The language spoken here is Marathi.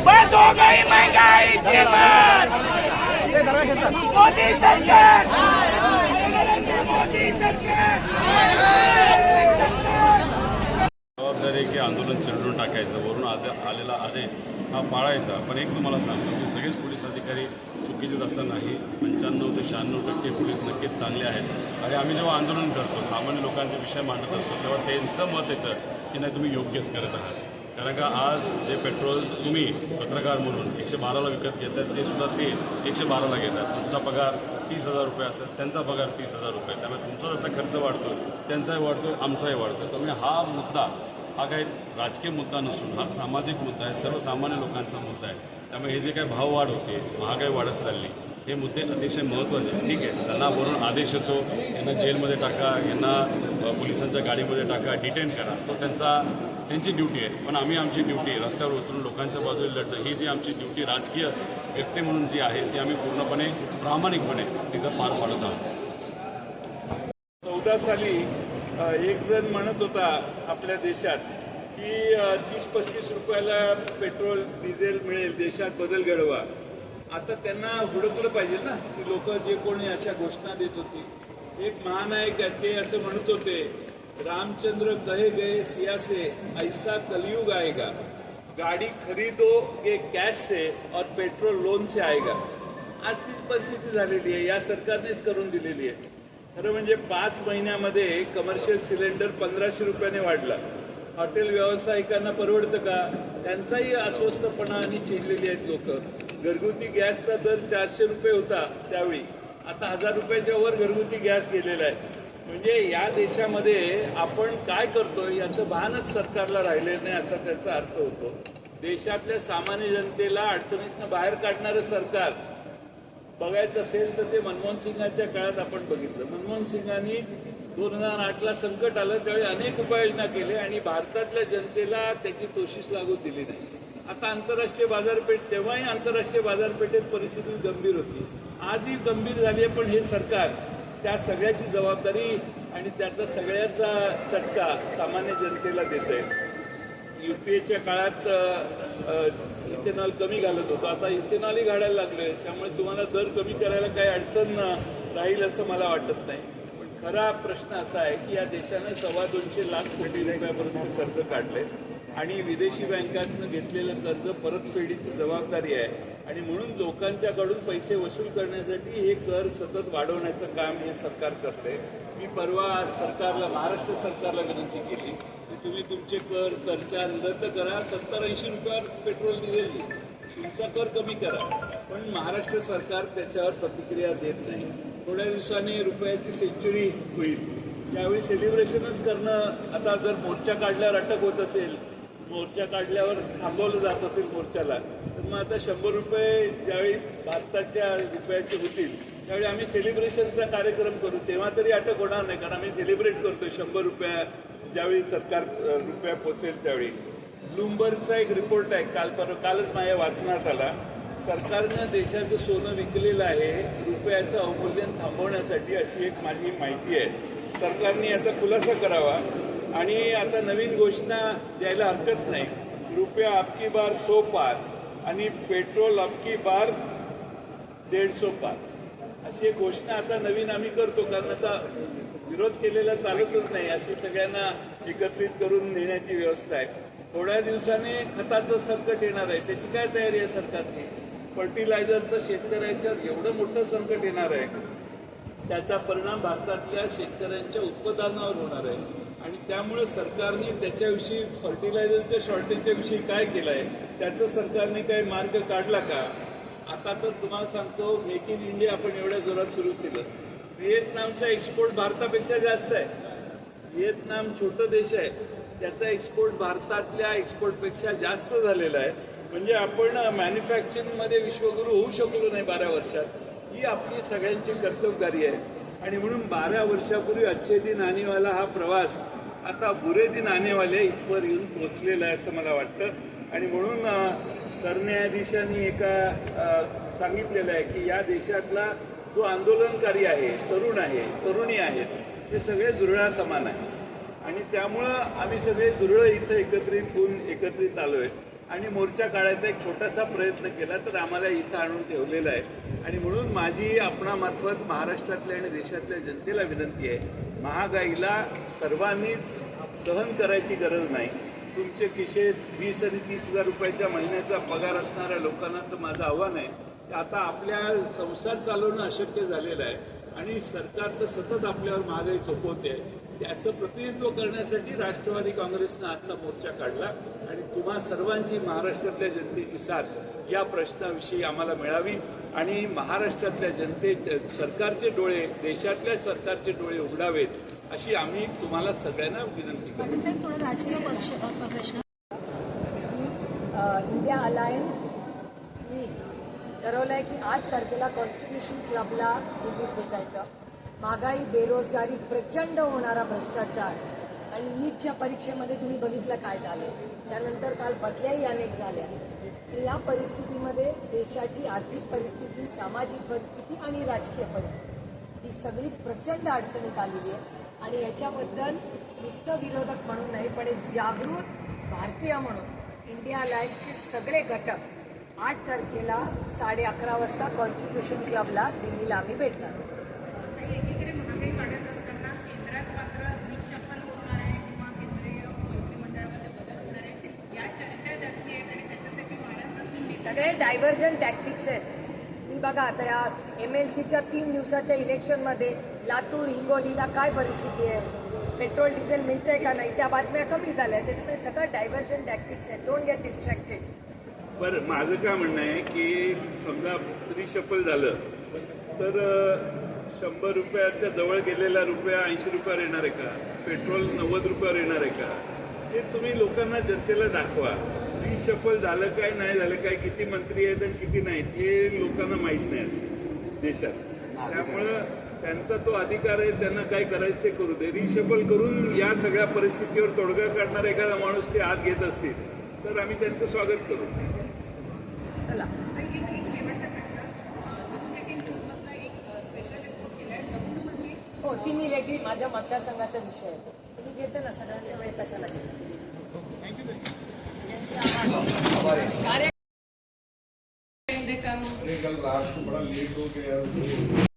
बस हो गई महंगाई की मार। मोदी सरकार, मोदी सरकार। जबाबदारी की आंदोलन चिरडून टाकायचं, वरून आलेला आदेश हा पाळायचा। पण एक तुम्हाला सांगतो की सगळेच पोलीस अधिकारी चुकीचे असं नाही। 95 ते 96% पोलीस नक्कीच चांगले आहेत। आणि आम्ही जेव्हा आंदोलन करतो, सामान्य लोकांचे विषय मांडत असतो, तेव्हा त्यांचं मत येतं की नाही तुम्ही योग्यच करत आहात। कारण का आज जे पेट्रोल तुम्ही पत्रकार म्हणून 112ला विकत घेतात, ते सुद्धा ते 112ला घेतात। तुमचा पगार 30,000 रुपये असेल, त्यांचा पगार 30,000 रुपये। त्यामुळे तुमचा जसा खर्च वाढतो, त्यांचाही वाढतो, आमचाही वाढतो। त्यामुळे हा मुद्दा हा काही राजकीय मुद्दा नसून हा सामाजिक मुद्दा आहे, सर्वसामान्य लोकांचा मुद्दा आहे। त्यामुळे हे जे काही भाववाढ होते, महागाई वाढत चालली, हे मुद्दे अतिशय महत्त्वाचे। ठीक आहे, त्यांना वरून आदेश येतो, यांना जेलमध्ये टाका, यांना पोलिसांच्या गाडीमध्ये टाका, डिटेन करा, तो त्यांची ड्युटी आहे। पण आम्ही आमची ड्युटी रस्त्यावर उतरून लोकांच्या बाजूला लढणं, ही जी आमची ड्युटी राजकीय व्यक्ती म्हणून जी आहे, ती आम्ही पूर्णपणे प्रामाणिकपणे तिथं पार पाडत आहोत। 14 साली एक जण म्हणत होता आपल्या देशात की 30-35 रुपयाला पेट्रोल डिझेल मिळेल, देशात बदल घडवा। आता त्यांना हुडकलं पाहिजे ना की लोक जे कोणी अशा घोषणा देत होती। एक महानायक आहे, ते असं म्हणत होते, रामचंद्र कहे गए सिया से ऐसा कलयुग आएगा, गाड़ी खरीदोगे कैश से और पेट्रोल लोन से आएगा। आज तीच परिस्थिती झालेली आहे, या सरकारनेच करून दिलेली आहे। खरं म्हणजे 5 महिन्यामध्ये कमर्शियल सिलेंडर 1500 रुपयाने वाढला। हॉटेल व्यावसायिकांना परवडतं का? त्यांचाही अस्वस्थपणा आणि चिडलेली आहेत लोक। घरगुती गॅसचा दर 400 रुपये होता त्यावेळी, आता 1000 रुपयाच्या वर घरगुती गॅस गेलेला आहे। म्हणजे या देशामध्ये आपण काय करतो याचं भानच सरकारला राहिलेलं नाही, असा त्याचा अर्थ होतो। देशातल्या सामान्य जनतेला अडचणीतनं बाहेर काढणारं सरकार बघायचं असेल तर ते मनमोहन सिंगांच्या काळात आपण बघितलं। मनमोहन सिंगांनी 2008ला संकट आलं त्यावेळी अनेक उपाययोजना केल्या आणि भारतातल्या जनतेला त्याची तोशीस लागू दिली नाही। आता आंतरराष्ट्रीय बाजारपेठ, तेव्हाही आंतरराष्ट्रीय बाजारपेठेत परिस्थिती गंभीर होती, आजही गंभीर झाली आहे। पण हे सरकार त्या सगळ्याची जबाबदारी आणि त्याचा सगळ्याचा चटका सामान्य जनतेला देत आहे। UPAच्या काळात इथेनॉल कमी घालत होतो, आता इथेनॉलही घालायला लागले, त्यामुळे तुम्हाला दर कमी करायला काही अडचण राहील असं मला वाटत नाही। पण खरा प्रश्न असा आहे की या देशाने 225 लाख कोटी रुपयापर्यंत कर्ज काढले आणि विदेशी बँकांतून घेतलेलं कर्ज परतफेडीची जबाबदारी आहे। आणि म्हणून लोकांच्याकडून पैसे वसूल करण्यासाठी हे कर सतत वाढवण्याचं काम हे सरकार करते। मी परवा सरकारला, महाराष्ट्र सरकारला विनंती केली की तुम्ही तुमचे कर सरचार्ज रद्द करा, 70-80 रुपयावर पेट्रोल डिझेल तुमचा कर कमी करा। पण महाराष्ट्र सरकार त्याच्यावर प्रतिक्रिया देत नाही। थोड्या दिवसांनी रुपयाची सेंचुरी होईल, त्यावेळी सेलिब्रेशनच करणं। आता जर मोर्चा काढल्यावर अटक होत असेल, मोर्चा काढल्यावर थांबवलं जात असेल मोर्चाला, तर मग आता 100 रुपये ज्यावेळी भारताच्या रुपयाचे होतील त्यावेळी आम्ही सेलिब्रेशनचा कार्यक्रम करू, तेव्हा तरी अटक होणार नाही, कारण आम्ही सेलिब्रेट करतोय 100 रुपया ज्यावेळी सरकार रुपया पोचेल त्यावेळी। ब्लूमबर्गचा एक रिपोर्ट आहे, कालच माझ्या वाचण्यात आला। सरकारनं देशाचं सोनं विकलेलं आहे रुपयाचं अवमूल्यन थांबवण्यासाठी, अशी एक माझी माहिती आहे। सरकारने याचा खुलासा करावा आणि आता नवीन घोषणा द्यायला हरकत नाही। रुपया अबकी बार 100 पार आणि पेट्रोल अबकी बार 150 पार, अशी एक घोषणा आता नवीन आम्ही करतो। कारण आता विरोध केलेला चालतच नाही, अशी सगळ्यांना एकत्रित करून नेण्याची व्यवस्था आहे। थोड्या दिवसाने खताचं संकट येणार आहे, त्याची काय तयारी आहे सरकारची? फर्टिलायझरचं शेतकऱ्यांच्यावर एवढं मोठं संकट येणार आहे, त्याचा परिणाम भारतातल्या शेतकऱ्यांच्या उत्पादनावर होणार आहे। आणि त्यामुळे सरकारने त्याच्याविषयी, फर्टिलायझरच्या शॉर्टेजच्या विषयी काय केलं आहे, त्याचं सरकारने काही मार्ग काढला का? आता तर तुम्हाला सांगतो, मेक इन इंडिया आपण एवढ्या जोरात सुरू केलं, व्हिएतनामचा एक्सपोर्ट भारतापेक्षा जास्त आहे। व्हिएतनाम छोटं देश आहे, त्याचा एक्सपोर्ट भारतातल्या एक्सपोर्टपेक्षा जास्त झालेला आहे. म्हणजे आपण मॅन्युफॅक्चरिंगमध्ये विश्वगुरू होऊ शकलो नाही 12 वर्षात. ही आपली सगळ्यांची कर्तव्यगारी आहे. आणि म्हणून 12 वर्षापूर्वी अच्छे दिन आनेवाला हा प्रवास आता बुरे दिन आनेवाले इथवर येऊन पोचलेला आहे असं मला वाटतं. आणि म्हणून सरन्यायाधीशांनी सांगितलेलं आहे की या देशातला जो आंदोलनकारी आहे, तरुण आहे, तरुणी आहेत, ते सगळे जुरळा समान आहे. आणि त्यामुळं आम्ही सगळे जुरळं इथं एकत्रित आलोय आणि मोर्चा काढायचा एक छोटासा प्रयत्न केला तर आम्हाला इथं आणून ठेवलेला आहे. आणि म्हणून माझी आपणामार्फत महाराष्ट्रातल्या आणि देशातल्या जनतेला विनंती आहे, महागाईला सर्वांनीच सहन करायची गरज नाही. तुमचे खिशेत 20 आणि 30,000 रुपयाच्या महिन्याचा पगार असणाऱ्या लोकांना तर माझं आव्हान आहे की आता आपल्या संसार चालवणं अशक्य झालेलं आहे आणि सरकार तर सतत आपल्यावर महागाई थोपवते. त्याचं प्रतिनिधित्व करण्यासाठी राष्ट्रवादी काँग्रेसनं आजचा मोर्चा काढला आणि तुम्हा सर्वांची, महाराष्ट्रातल्या जनतेची साथ या प्रश्नाविषयी आम्हाला मिळावी आणि महाराष्ट्रातल्या सरकारचे डोळे, देशातल्या सरकारचे डोळे उघडावेत अशी आम्ही तुम्हाला सगळ्यांना विनंती करतो. पाटील साहेब, थोडा राजकीय प्रश्न. इंडिया अलायन्सनी ठरवलं आहे की 8 तारखेला कॉन्स्टिट्यूशन क्लबला व्हिजिट भेटायचं. महागाई, बेरोजगारी, प्रचंड होणारा भ्रष्टाचार आणि नीटच्या परीक्षेमध्ये तुम्ही बघितलं काय झालं. त्यानंतर काल बदल्याही अनेक झाल्या. या परिस्थितीमध्ये देशाची आर्थिक परिस्थिती, सामाजिक परिस्थिती आणि राजकीय परिस्थिती ही सगळीच प्रचंड अडचणीत आलेली आहे. आणि याच्याबद्दल नुसतं विरोधक म्हणून नाही, पण एक जागृत भारतीय म्हणून इंडिया अलायन्सचे सगळे घटक 8 तारखेला 11:30 वाजता कॉन्स्टिट्यूशन क्लबला दिल्लीला आम्ही भेटणार. एकीकडे महागाई वाढत असताना केंद्रात मात्र निशफल होणार आहे किंवा केंद्रीय मंत्रिमंडळामध्ये बदल होणार आहे, या चर्चा जास्ती आहेत आणि त्याच्यासाठी महाराष्ट्रातून सगळे डायव्हर्जन टॅक्टिक्स आहेत. मी बघा आता या MLCच्या 3 दिवसाच्या इलेक्शनमध्ये लातूर, हिंगोलीला काय परिस्थिती आहे, पेट्रोल डिझेल मिळतंय का नाही, त्या बातम्या कमी झाल्या. त्याच्यामुळे सगळं डायव्हर्जन टॅक्टिक्स आहेत. Don't get distracted. बरं, माझं काय म्हणणं आहे की समजा रिशफल झालं तर 100 रुपयाच्या जवळ गेलेला रुपया 80 रुपयावर येणार आहे का, पेट्रोल 90 रुपयावर येणार आहे का, ते तुम्ही लोकांना, जनतेला दाखवा. रिशफल झालं काय, नाही झालं काय, किती मंत्री आहेत आणि किती नाहीत हे लोकांना माहीत नाही देशात. त्यामुळं त्यांचा तो अधिकार आहे, त्यांना काय करायचं ते करू दे. रिशफल करून या सगळ्या परिस्थितीवर तोडगा काढणारा एखादा माणूस ते आत घेत असेल तर आम्ही त्यांचं स्वागत करू. चला. एक शेवटचा प्रश्न, एक स्पेशल रिपोर्ट केला आहे गृहमंत्री. हो, ती मी वेगळी, माझ्या मतदारसंघाचा विषय आहे. तुम्ही घेते ना, सगळ्यांच्या वेळ कशाला घेते. सगळ्यांची कल रात को बड़ा लेट हो गया।